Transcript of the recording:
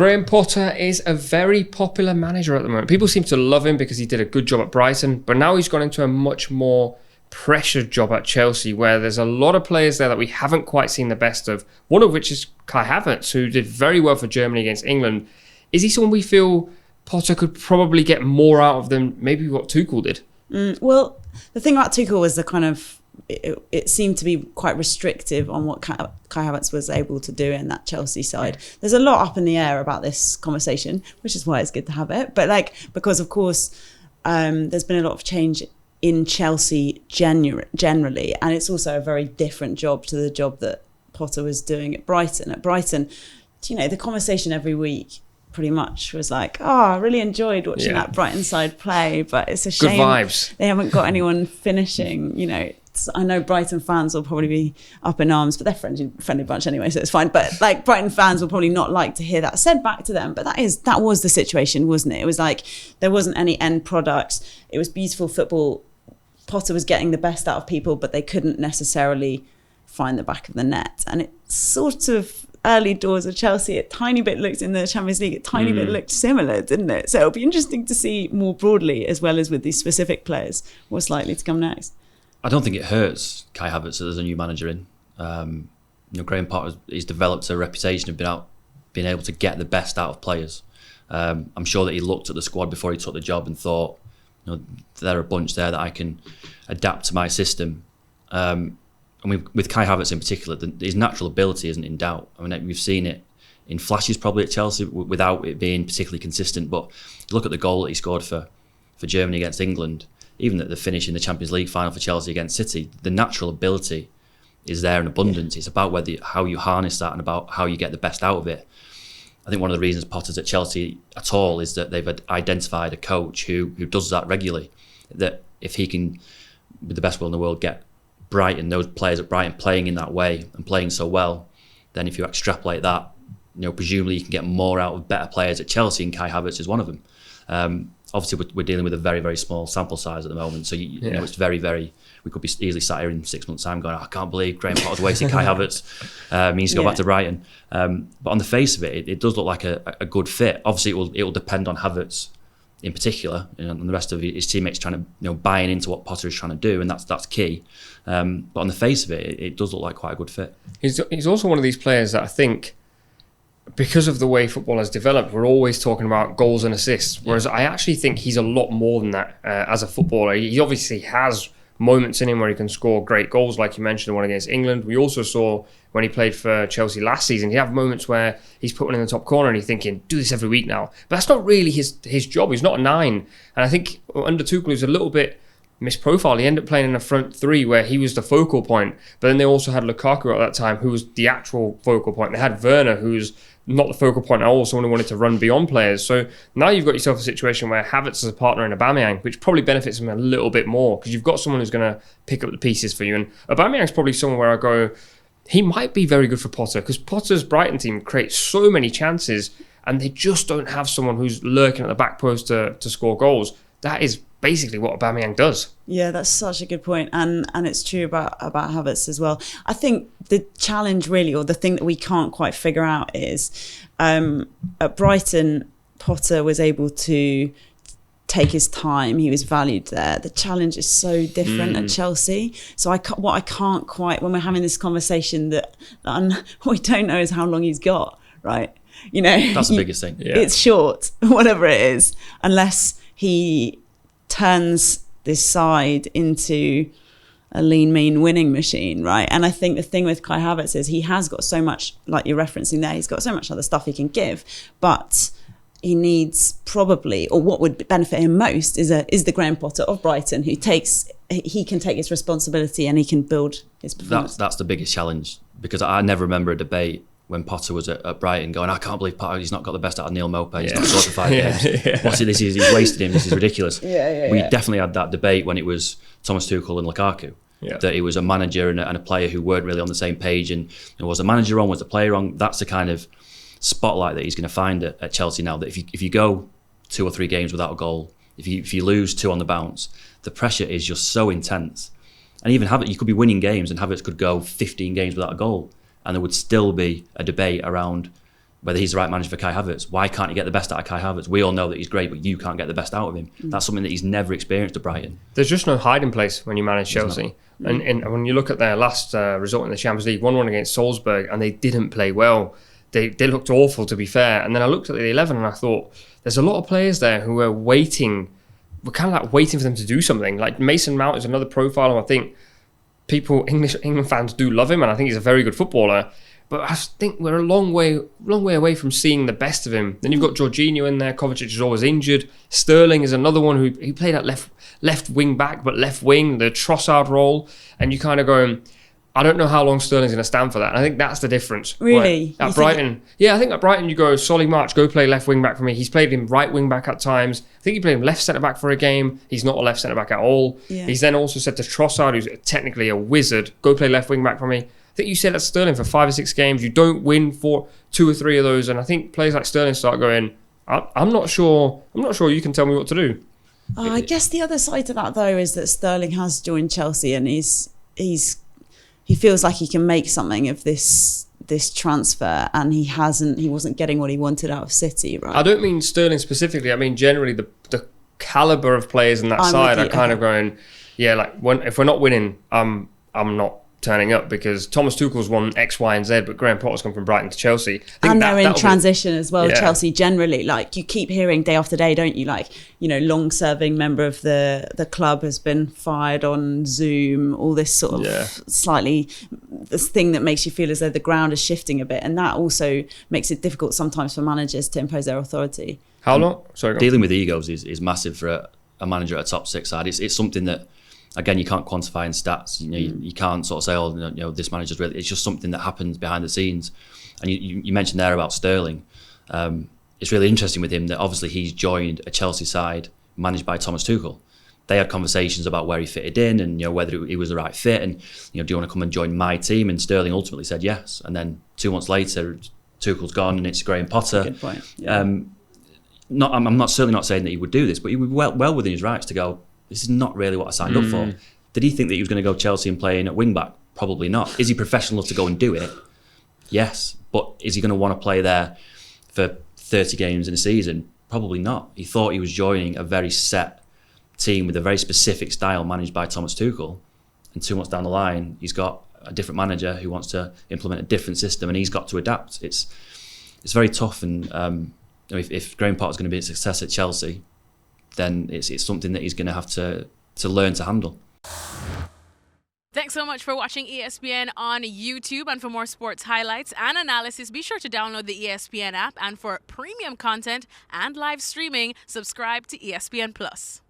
Graham Potter is a very popular manager at the moment. People seem to love him because he did a good job at Brighton, but now he's gone into a much more pressured job at Chelsea, where there's a lot of players there that we haven't quite seen the best of, one of which is Kai Havertz, who did very well for Germany against England. Is he someone we feel Potter could probably get more out of than maybe what Tuchel did? Well, the thing about Tuchel was the kind of, it seemed to be quite restrictive on what Kai Havertz was able to do in that Chelsea side. There's a lot up in the air about this conversation, which is why it's good to have it. But because of course, there's been a lot of change in Chelsea generally, and it's also a very different job to the job that Potter was doing at Brighton. At Brighton, the conversation every week pretty much was like, I really enjoyed watching that Brighton side play, but it's a shame good vibes. They haven't got anyone finishing. I know Brighton fans will probably be up in arms, but they're friendly bunch anyway, so it's fine. But Brighton fans will probably not like to hear that said back to them. But that was the situation, wasn't it? It was like there wasn't any end product. It was beautiful football. Potter was getting the best out of people, but they couldn't necessarily find the back of the net. And it sort of early doors of Chelsea, a tiny bit looked in the Champions League, a tiny bit looked similar, didn't it? So it'll be interesting to see more broadly, as well as with these specific players, what's likely to come next. I don't think it hurts Kai Havertz as a new manager in. Graham Potter has developed a reputation of being able to get the best out of players. I'm sure that he looked at the squad before he took the job and thought, there are a bunch there that I can adapt to my system. And with Kai Havertz in particular, his natural ability isn't in doubt. I mean, we've seen it in flashes probably at Chelsea without it being particularly consistent. But you look at the goal that he scored for Germany against England, even at the finish in the Champions League final for Chelsea against City, the natural ability is there in abundance. It's about how you harness that and about how you get the best out of it. I think one of the reasons Potter's at Chelsea at all is that they've identified a coach who does that regularly. That if he can, with the best will in the world, get Brighton, those players at Brighton playing in that way and playing so well, then if you extrapolate that, presumably you can get more out of better players at Chelsea, and Kai Havertz is one of them. Obviously, we're dealing with a very, very small sample size at the moment, so it's very, very. We could be easily sat here in 6 months' time going, I can't believe Graham Potter's wasted Kai Havertz. He needs to go back to Brighton. But on the face of it, it does look like a good fit. Obviously, it will depend on Havertz in particular, and the rest of his teammates trying to buying into what Potter is trying to do, and that's key. But on the face of it, it does look like quite a good fit. He's also one of these players that I think, because of the way football has developed, we're always talking about goals and assists, whereas I actually think he's a lot more than that as a footballer. He obviously has moments in him where he can score great goals, like you mentioned, the one against England. We also saw when he played for Chelsea last season, he'd have moments where he's put one in the top corner and he's thinking, do this every week now. But that's not really his job. He's not a 9. And I think under Tuchel, he was a little bit misprofiled. He ended up playing in a front 3 where he was the focal point. But then they also had Lukaku at that time, who was the actual focal point. They had Werner, who's not the focal point at all, someone who wanted to run beyond players. So now you've got yourself a situation where Havertz is a partner in Aubameyang, which probably benefits him a little bit more because you've got someone who's going to pick up the pieces for you. And Aubameyang's probably someone where I go, he might be very good for Potter because Potter's Brighton team creates so many chances and they just don't have someone who's lurking at the back post to score goals. That is basically what Aubameyang does. Yeah, that's such a good point. And it's true about Havertz as well. I think the challenge really, or the thing that we can't quite figure out is at Brighton, Potter was able to take his time. He was valued there. The challenge is so different at Chelsea. So I can't quite, when we're having this conversation that we don't know is how long he's got, right? That's the biggest thing. Yeah. It's short, whatever it is, unless he turns this side into a lean, mean winning machine, right? And I think the thing with Kai Havertz is he has got so much, like you're referencing there, he's got so much other stuff he can give, but he needs probably, or what would benefit him most is the Graham Potter of Brighton he can take his responsibility and he can build his performance. That's the biggest challenge, because I never remember a debate when Potter was at Brighton going, I can't believe Potter, he's not got the best out of Neil Maupay, he's not scored for 5 games. What's it, he's wasted him, this is ridiculous. We definitely had that debate when it was Thomas Tuchel and Lukaku, that he was a manager and a player who weren't really on the same page, and was the manager wrong, was the player wrong? That's the kind of spotlight that he's going to find at Chelsea now, that if you go 2 or 3 games without a goal, if you lose 2 on the bounce, the pressure is just so intense. And even Havertz, you could be winning games and Havertz could go 15 games without a goal, and there would still be a debate around whether he's the right manager for Kai Havertz. Why can't you get the best out of Kai Havertz? We all know that he's great, but you can't get the best out of him. That's something that he's never experienced at Brighton. There's just no hiding place when you manage Chelsea. And when you look at their last result in the Champions League, 1-1 against Salzburg, and they didn't play well. They looked awful, to be fair. And then I looked at the 11 and I thought, there's a lot of players there who are waiting. We're kind of like waiting for them to do something. Like Mason Mount is another profile, and I think England fans do love him, and I think he's a very good footballer. But I think we're a long way away from seeing the best of him. Then you've got Jorginho in there. Kovacic is always injured. Sterling is another one who played at left wing back, but left wing, the Trossard role. And you kind of go, I don't know how long Sterling's going to stand for that. And I think that's the difference. Really? At Brighton. Yeah, I think at Brighton you go, Solly March, go play left wing back for me. He's played him right wing back at times. I think he played him left centre back for a game. He's not a left centre back at all. Yeah. He's then also said to Trossard, who's technically a wizard, go play left wing back for me. I think you said at Sterling for 5 or 6 games, you don't win for 2 or 3 of those, and I think players like Sterling start going, I'm not sure you can tell me what to do. I guess the other side to that though is that Sterling has joined Chelsea, and he feels like he can make something of this transfer, and he wasn't getting what he wanted out of City, right? I don't mean Sterling specifically. I mean generally the caliber of players on that side are kind of going, yeah, like if we're not winning, I'm not turning up, because Thomas Tuchel's won X, Y, and Z, but Graham Potter's come from Brighton to Chelsea. And they're in transition as well, Chelsea generally. Like, you keep hearing day after day, don't you? Like, long-serving member of the club has been fired on Zoom, all this sort of slightly, this thing that makes you feel as though the ground is shifting a bit. And that also makes it difficult sometimes for managers to impose their authority. How long? Sorry, dealing with egos is massive for a manager at a top 6 side. It's something that, again, you can't quantify in stats. You can't sort of say, this manager's really. It's just something that happens behind the scenes. And you mentioned there about Sterling. It's really interesting with him that obviously he's joined a Chelsea side managed by Thomas Tuchel. They had conversations about where he fitted in and whether he was the right fit, and do you want to come and join my team? And Sterling ultimately said yes. And then 2 months later, Tuchel's gone and it's Graham Potter. Good point. Yeah. I'm certainly not saying that he would do this, but he would well within his rights to go, this is not really what I signed up for. Did he think that he was going to go Chelsea and play in at wing back? Probably not. Is he professional enough to go and do it? Yes. But is he going to want to play there for 30 games in a season? Probably not. He thought he was joining a very set team with a very specific style managed by Thomas Tuchel. And 2 months down the line, he's got a different manager who wants to implement a different system, and he's got to adapt. It's very tough. And if Graham Potter's going to be a success at Chelsea, then it's something that he's going to have to learn to handle. Thanks so much for watching ESPN on YouTube. And for more sports highlights and analysis, be sure to download the ESPN app. And for premium content and live streaming, subscribe to ESPN Plus.